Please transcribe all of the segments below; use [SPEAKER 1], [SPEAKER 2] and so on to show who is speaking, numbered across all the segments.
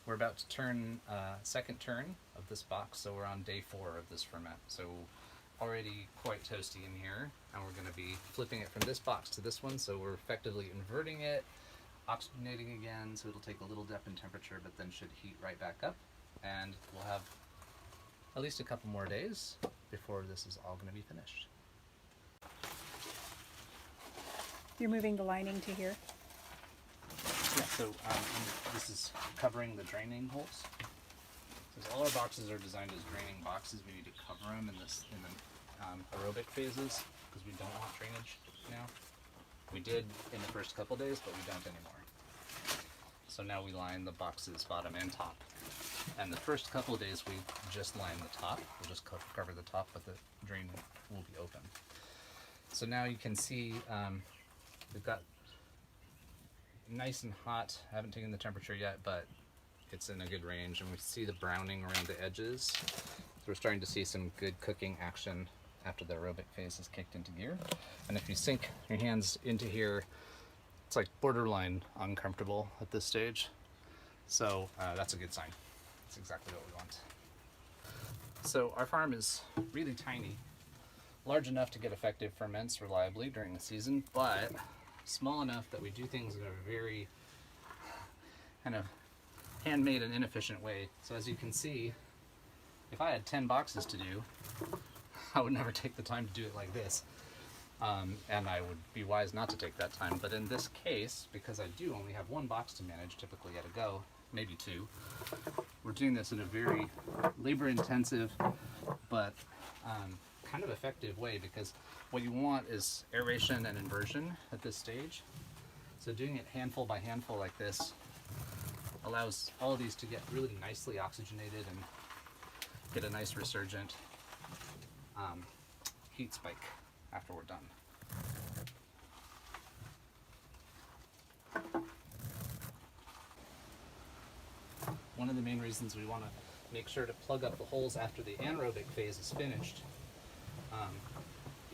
[SPEAKER 1] We're about to turn second turn of this box, so we're on day 4 of this ferment. So already quite toasty in here, and we're going to be flipping it from this box to this one, so we're effectively inverting it, oxygenating again, so it'll take a little dip in temperature, but then should heat right back up, and we'll have at least a couple more days before this is all going to be finished.
[SPEAKER 2] You're moving the lining to here.
[SPEAKER 1] Yeah, so this is covering the draining holes. Because all our boxes are designed as draining boxes, we need to cover them in the aerobic phases because we don't want drainage now. We did in the first couple days, but we don't anymore. So now we line the boxes bottom and top. And the first couple of days we just line the top. We'll just cover the top, but the drain will be open. So now you can see we've got nice and hot. I haven't taken the temperature yet, but it's in a good range, and we see the browning around the edges. So we're starting to see some good cooking action after the aerobic phase is kicked into gear. And if you sink your hands into here, it's like borderline uncomfortable at this stage. So that's a good sign. That's exactly what we want. So our farm is really tiny, large enough to get effective ferments reliably during the season, but small enough that we do things in a very kind of handmade and inefficient way. So as you can see, if I had 10 boxes to do, I would never take the time to do it like this. And I would be wise not to take that time. But in this case, because I do only have 1 box to manage typically at a go, maybe 2, we're doing this in a very labor intensive but kind of effective way, because what you want is aeration and inversion at this stage. So doing it handful by handful like this allows all of these to get really nicely oxygenated and get a nice resurgent heat spike after we're done. One of the main reasons we want to make sure to plug up the holes after the anaerobic phase is finished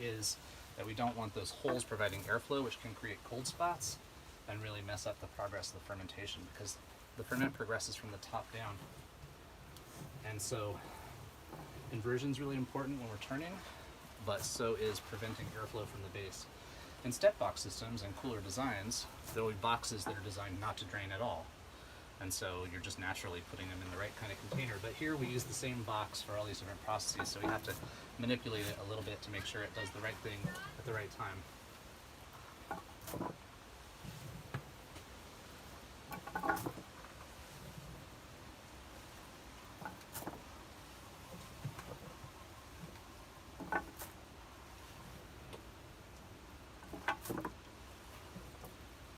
[SPEAKER 1] is that we don't want those holes providing airflow, which can create cold spots and really mess up the progress of the fermentation, because the ferment progresses from the top down. And so inversion is really important when we're turning, but so is preventing airflow from the base. In step box systems and cooler designs, there will be boxes that are designed not to drain at all. And so you're just naturally putting them in the right kind of container. But here we use the same box for all these different processes, so we have to manipulate it a little bit to make sure it does the right thing at the right time.